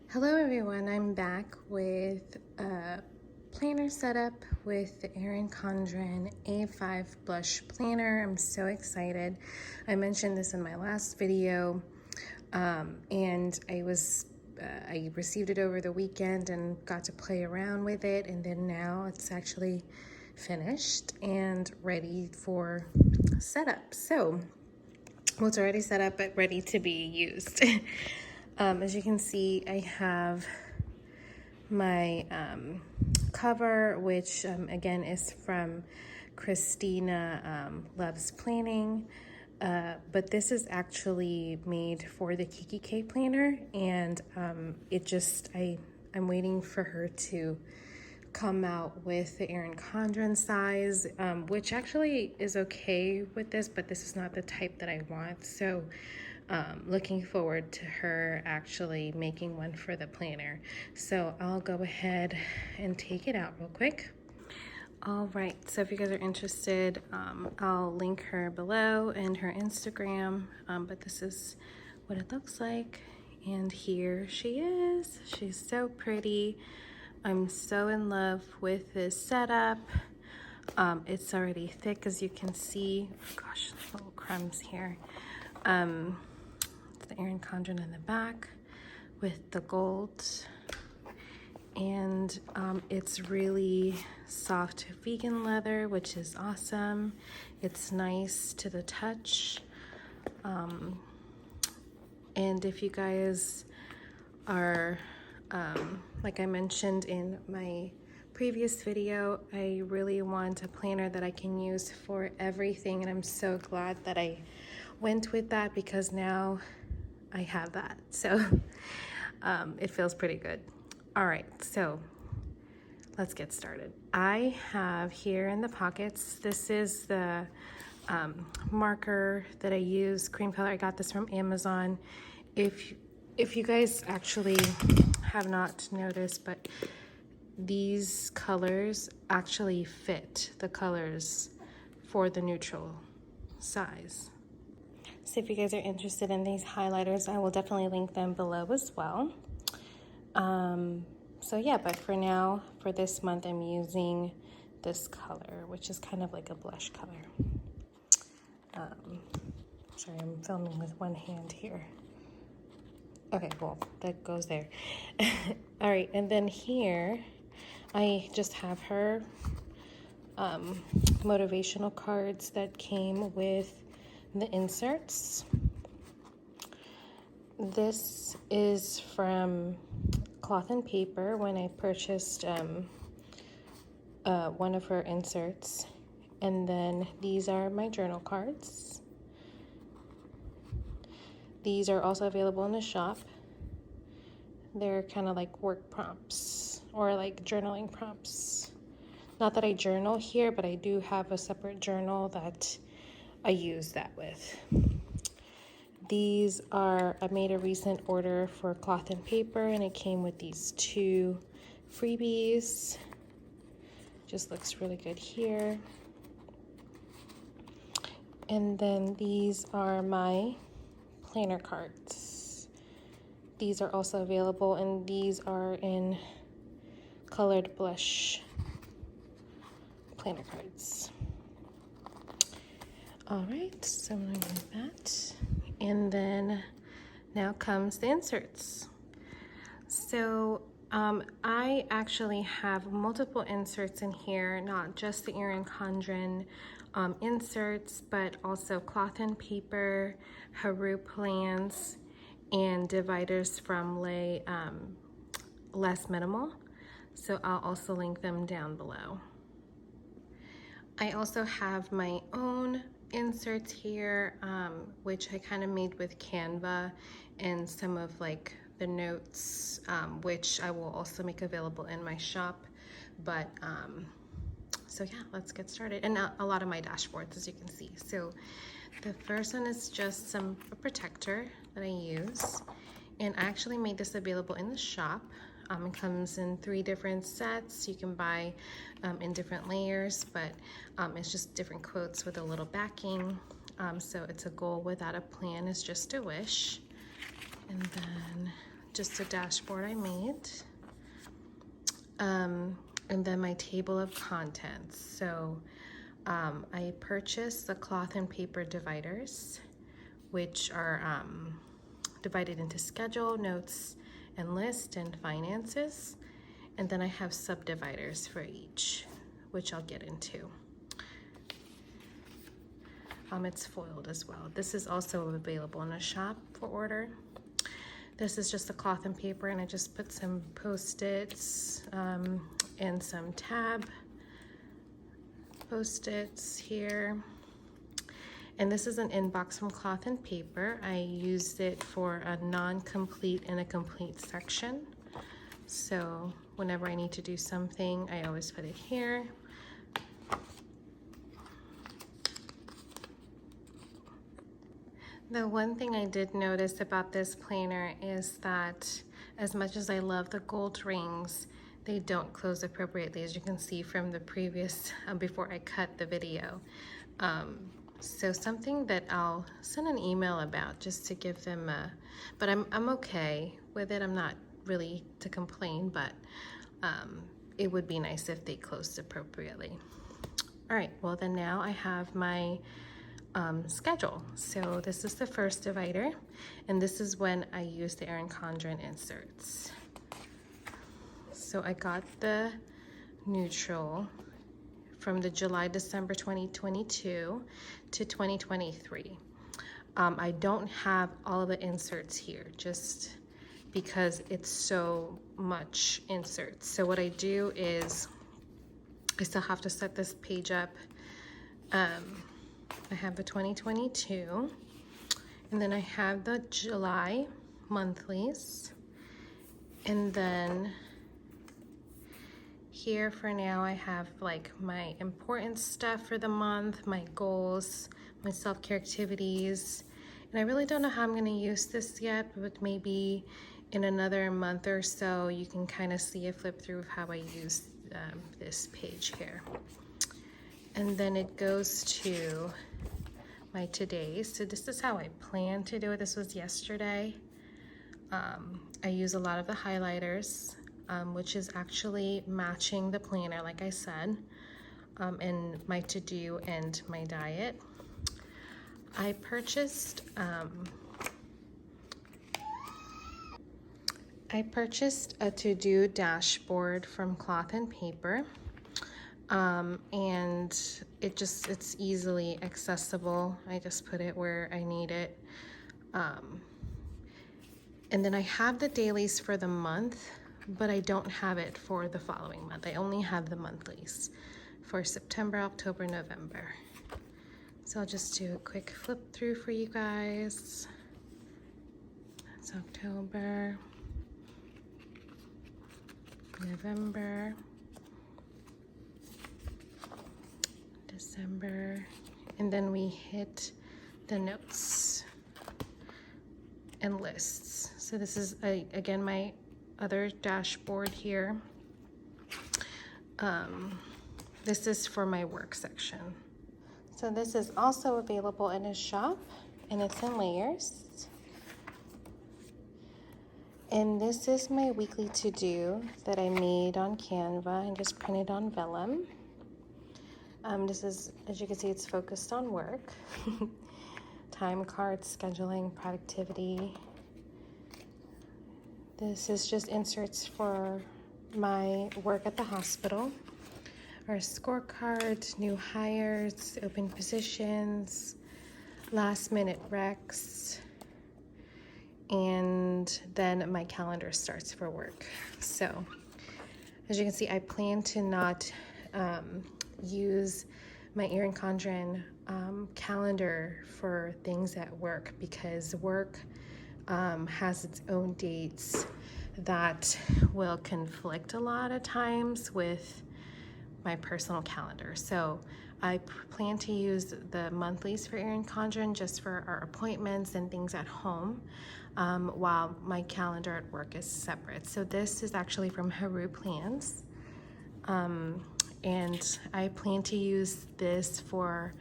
Hello everyone, I'm back with a planner setup with the Erin Condren A5 blush planner. I'm so excited. I mentioned this in my last video and I received it over the weekend and got to play around with it, and then now it's actually finished and ready for setup. So, well, it's already set up but ready to be used. As you can see, I have my cover, which again is from Christina Loves Planning, but this is actually made for the Kiki K planner, and I'm waiting for her to come out with the Erin Condren size, which actually is okay with this, but this is not the type that I want. So looking forward to her actually making one for the planner. So I'll go ahead and take it out real quick. All right, so if you guys are interested, I'll link her below and her Instagram, but this is what it looks like. And here she is. She's so pretty. I'm so in love with this setup. It's already thick, as you can see. Oh gosh, little crumbs here. The Erin Condren in the back with the gold, and it's really soft vegan leather, which is awesome. It's nice to the touch, and if you guys are like I mentioned in my previous video, I really want a planner that I can use for everything, and I'm so glad that I went with that, because now I have that. So it feels pretty good. All right, so let's get started. I have here in the pockets, this is the marker that I use, cream color. I got this from Amazon. If you guys actually have not noticed, but these colors actually fit the colors for the neutral size. So if you guys are interested in these highlighters, I will definitely link them below as well. So yeah, but for now, for this month, I'm using this color, which is kind of like a blush color. Sorry, I'm filming with one hand here. Okay, well, that goes there. All right, and then here, I just have her motivational cards that came with the inserts. This is from Cloth&Paper when I purchased one of her inserts. And then these are my journal cards. These are also available in the shop. They're kind of like work prompts or like journaling prompts. Not that I journal here, but I do have a separate journal that I use that with. These are, I made a recent order for Cloth&Paper, and it came with these 2 freebies. Just looks really good here. And then these are my planner cards. These are also available, and these are in colored blush planner cards. All right, so I'm gonna move that. And then now comes the inserts. So I actually have multiple inserts in here, not just the Erin Condren inserts, but also Cloth&Paper, HarooPlans, and dividers from LesMinimal. So I'll also link them down below. I also have my own inserts here, which I kind of made with Canva, and some of like the notes, which I will also make available in my shop. But so yeah, let's get started. And a lot of my dashboards, as you can see. So the first one is just a protector that I use, and I actually made this available in the shop. It comes in 3 different sets. You can buy in different layers, but it's just different quotes with a little backing. So it's a goal without a plan is just a wish. And then just a dashboard I made. And then my table of contents. So I purchased the Cloth&Paper dividers, which are divided into schedule, notes, and list, and finances. And then I have subdividers for each, which I'll get into. It's foiled as well. This is also available in a shop for order. This is just the Cloth&Paper, and I just put some Post-its and some tab Post-its here. And this is an inbox from Cloth&Paper. I used it for a non-complete and a complete section. So whenever I need to do something, I always put it here. The one thing I did notice about this planner is that as much as I love the gold rings, they don't close appropriately, as you can see from the previous, before I cut the video. So something that I'll send an email about just to give them a, but I'm okay with it. I'm not really to complain, but it would be nice if they closed appropriately. All right, well then now I have my schedule. So this is the first divider, and this is when I use the Erin Condren inserts. So I got the neutral from the July-December 2022 to 2023. I don't have all of the inserts here just because it's so much inserts. So what I do is I still have to set this page up. I have the 2022, and then I have the July monthlies, and then here for now I have like my important stuff for the month, my goals, my self-care activities, and I really don't know how I'm going to use this yet, but maybe in another month or so you can kind of see a flip through of how I use this page here. And then it goes to my todays. So this is how I plan to do it. This was yesterday. I use a lot of the highlighters, which is actually matching the planner, like I said, and my to-do and my diet. I purchased a to-do dashboard from Cloth&Paper. And it's easily accessible. I just put it where I need it. And then I have the dailies for the month, but I don't have it for the following month. I only have the monthlies for September, October, November. So I'll just do a quick flip through for you guys. That's October, November, December, and then we hit the notes and lists. So this is again my other dashboard here. This is for my work section. So this is also available in a shop, and it's in layers. And this is my weekly to-do that I made on Canva and just printed on vellum. This is, as you can see, it's focused on work. Time cards, scheduling, productivity. This is just inserts for my work at the hospital. Our scorecard, new hires, open positions, last minute recs, and then my calendar starts for work. So, as you can see, I plan to not use my Erin Condren calendar for things at work, because work has its own dates that will conflict a lot of times with my personal calendar. So I plan to use the monthlies for Erin Condren just for our appointments and things at home, while my calendar at work is separate. So this is actually from HarooPlans. And I plan to use this for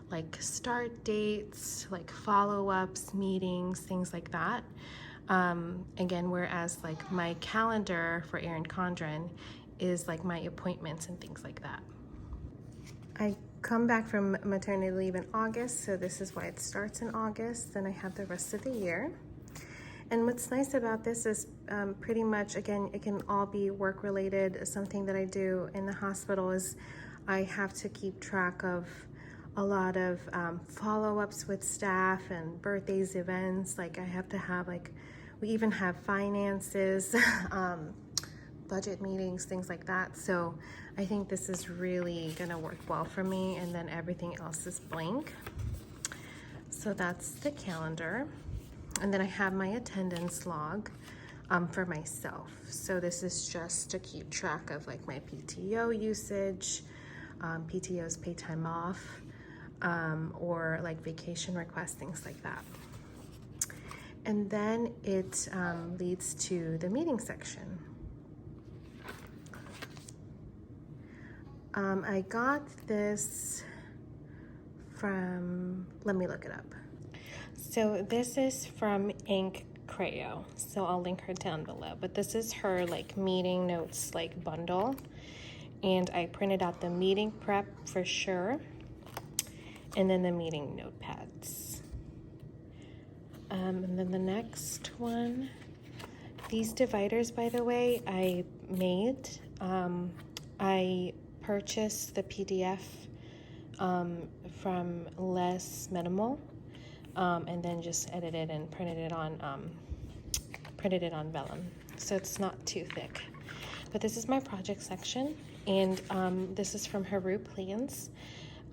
like start dates, like follow-ups, meetings, things like that. Again, whereas like my calendar for Erin Condren is like my appointments and things like that. I come back from maternity leave in August, so this is why it starts in August. Then I have the rest of the year. And what's nice about this is pretty much, again, it can all be work related. Something that I do in the hospital is I have to keep track of a lot of follow-ups with staff and birthdays, events. Like I have to have we even have finances, budget meetings, things like that. So I think this is really gonna work well for me, and then everything else is blank. So that's the calendar. And then I have my attendance log for myself. So this is just to keep track of like my PTO usage, PTOs, pay time off, or like vacation requests, things like that. And then it leads to the meeting section. I got this from, let me look it up. So this is from Inkcreo. So I'll link her down below. But this is her like meeting notes like bundle. And I printed out the meeting prep for sure. And then the meeting notepads. And then the next one, these dividers, by the way, I made. I purchased the PDF from LesMinimal, and then just edited and printed it on vellum, so it's not too thick. But this is my project section, and this is from HarooPlans.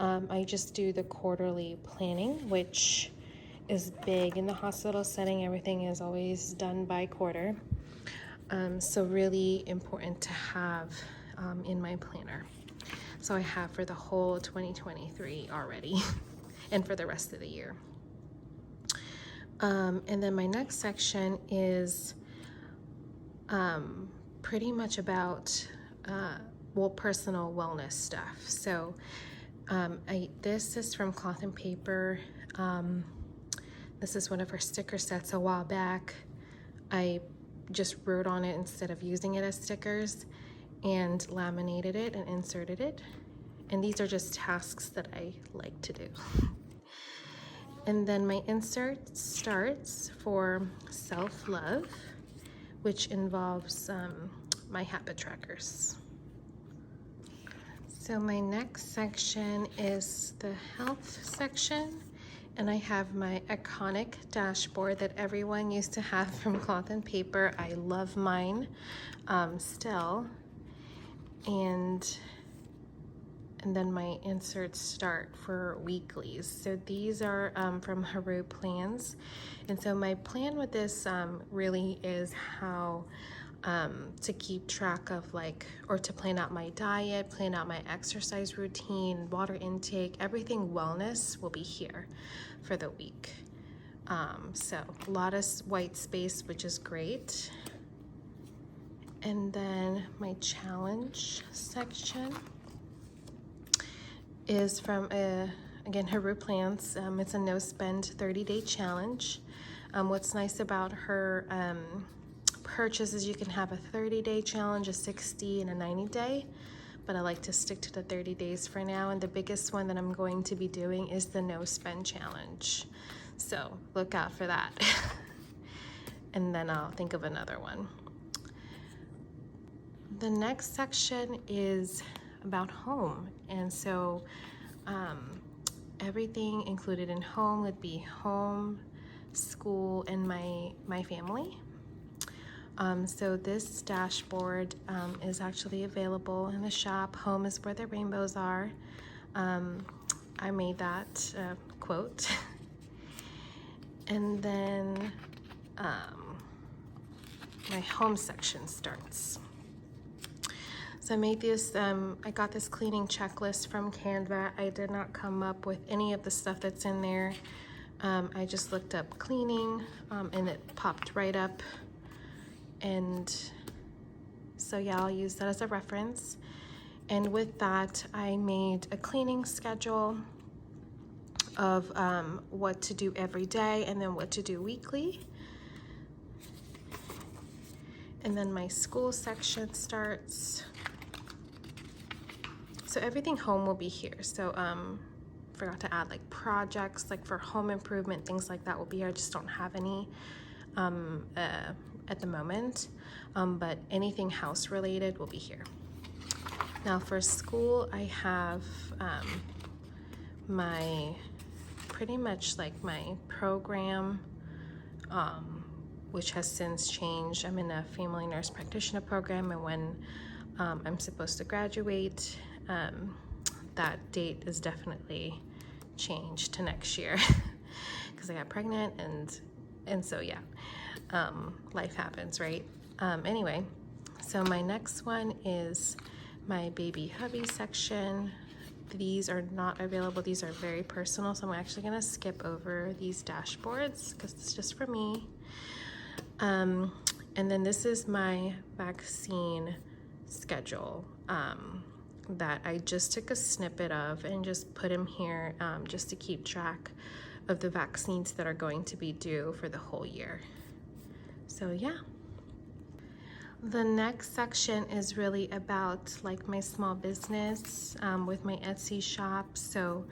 I just do the quarterly planning, which is big in the hospital setting. Everything is always done by quarter, so really important to have in my planner. So I have for the whole 2023 already and for the rest of the year. And then my next section is pretty much about personal wellness stuff. So this is from Cloth&Paper. This is one of her sticker sets a while back. I just wrote on it instead of using it as stickers, and laminated it and inserted it. And these are just tasks that I like to do. And then my insert starts for self-love, which involves my habit trackers. So my next section is the health section, and I have my iconic dashboard that everyone used to have from Cloth&Paper. I love mine still. And then my inserts start for weeklies. So these are from HarooPlans. And so my plan with this really is how to keep track of or to plan out my diet, plan out my exercise routine, water intake, everything wellness will be here for the week. So a lot of white space, which is great. And then my challenge section is from, again, HarooPlans. It's a no-spend 30-day challenge. What's nice about her purchase is you can have a 30-day challenge, a 60, and a 90-day, but I like to stick to the 30 days for now. And the biggest one that I'm going to be doing is the no-spend challenge. So look out for that. And then I'll think of another one. The next section is about home, and so everything included in home would be home, school, and my family. So this dashboard is actually available in the shop. Home is where the rainbows are. I made that quote. And then my home section starts. So I made this, I got this cleaning checklist from Canva. I did not come up with any of the stuff that's in there. I just looked up cleaning and it popped right up. And so yeah, I'll use that as a reference. And with that, I made a cleaning schedule of what to do every day and then what to do weekly. And then my school section starts. So everything home will be here. So forgot to add like projects, like for home improvement, things like that will be here. I just don't have any at the moment, but anything house related will be here. Now for school, I have my pretty much like my program, which has since changed. I'm in a family nurse practitioner program, and when I'm supposed to graduate, that date is definitely changed to next year because I got pregnant, and so yeah, life happens, right? Anyway, so my next one is my baby hubby section. These are not available. These are very personal, so I'm actually gonna skip over these dashboards because it's just for me. And then this is my vaccine schedule that I just took a snippet of and just put them here just to keep track of the vaccines that are going to be due for the whole year. So yeah. The next section is really about like my small business with my Etsy shop. So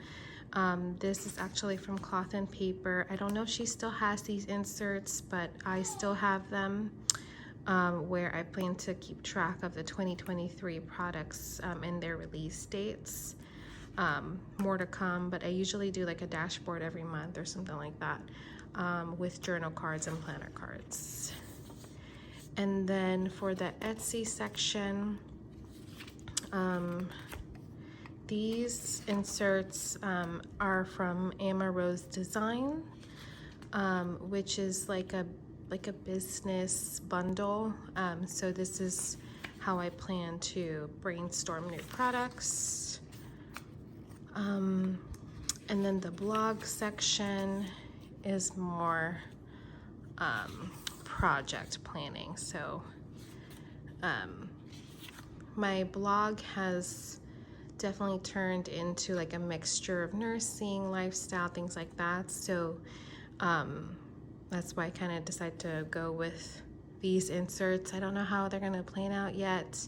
this is actually from Cloth&Paper. I don't know if she still has these inserts, but I still have them where I plan to keep track of the 2023 products and their release dates. More to come, but I usually do like a dashboard every month or something like that with journal cards and planner cards. And then for the Etsy section, these inserts are from AmmaRoseDesigbs, which is like a business bundle. So this is how I plan to brainstorm new products. And then the blog section is more project planning. So my blog has definitely turned into like a mixture of nursing, lifestyle, things like that. So that's why I kind of decided to go with these inserts. I don't know how they're gonna plan out yet,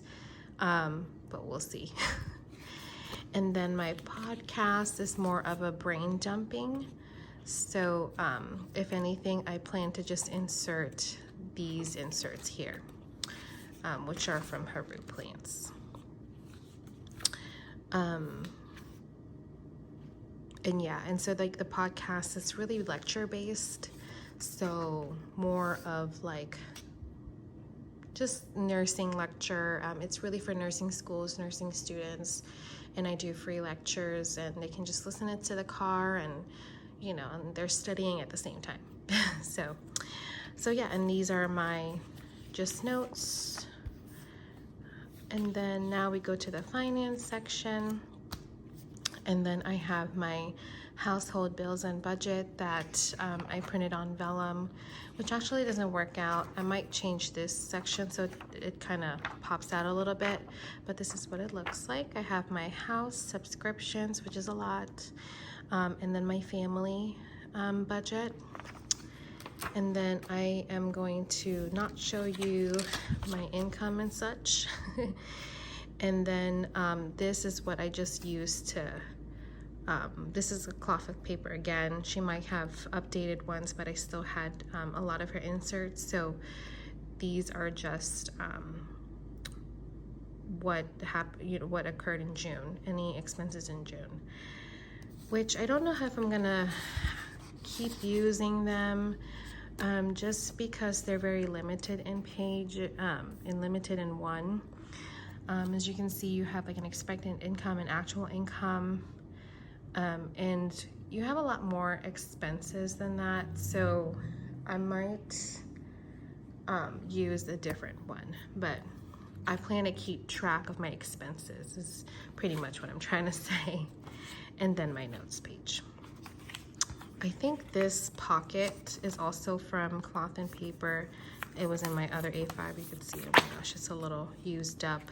but we'll see. And then my podcast is more of a brain dumping. So if anything, I plan to just insert these inserts here, which are from HarooPlans. And yeah, and so like the podcast is really lecture based. So more of like just nursing lecture. It's really for nursing schools, nursing students, and I do free lectures, and they can just listen it to the car, and you know, and they're studying at the same time. So yeah, and these are my just notes. And then now we go to the finance section, and then I have my household bills and budget that I printed on vellum, which actually doesn't work out. I might change this section so it kind of pops out a little bit, but this is what it looks like. I have my house subscriptions, which is a lot, and then my family budget. And then I am going to not show you my income and such. And then this is what I just used to, this is a Cloth&Paper again. She might have updated ones, but I still had a lot of her inserts. So these are just what happened, you know, what occurred in June, any expenses in June, which I don't know if I'm gonna keep using them. Just because they're very limited in page, and limited in one. As you can see, you have like an expected income and actual income, and you have a lot more expenses than that. So I might use a different one, but I plan to keep track of my expenses is pretty much what I'm trying to say. And then my notes page. I think this pocket is also from Cloth&Paper. It was in my other A5, you could see, oh my gosh, it's a little used up.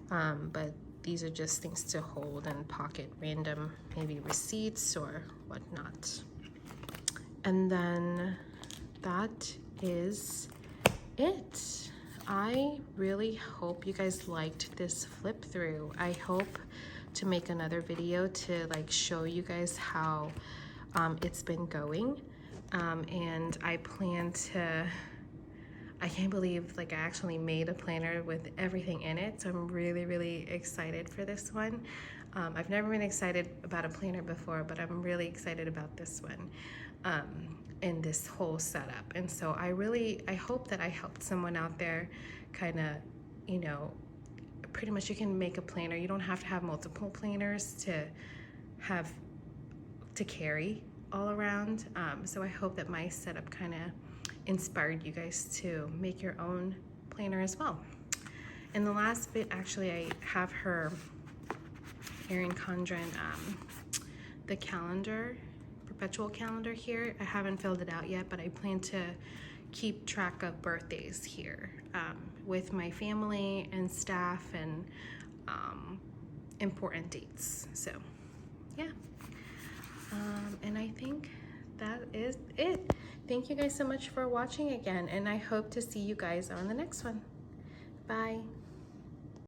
But these are just things to hold and pocket random, maybe receipts or whatnot. And then that is it. I really hope you guys liked this flip through. I hope to make another video to like show you guys how it's been going. And I plan to, I can't believe like I actually made a planner with everything in it. So I'm really, really excited for this one. I've never been excited about a planner before, but I'm really excited about this one. And this whole setup. And so I hope that I helped someone out there kind of, you know, pretty much you can make a planner. You don't have to have multiple planners to carry all around. So I hope that my setup kind of inspired you guys to make your own planner as well. And the last bit, actually, I have her Erin Condren, the calendar, perpetual calendar here. I haven't filled it out yet, but I plan to keep track of birthdays here with my family and staff and important dates. So yeah, and I think that is it. Thank you guys so much for watching again, and I hope to see you guys on the next one. Bye.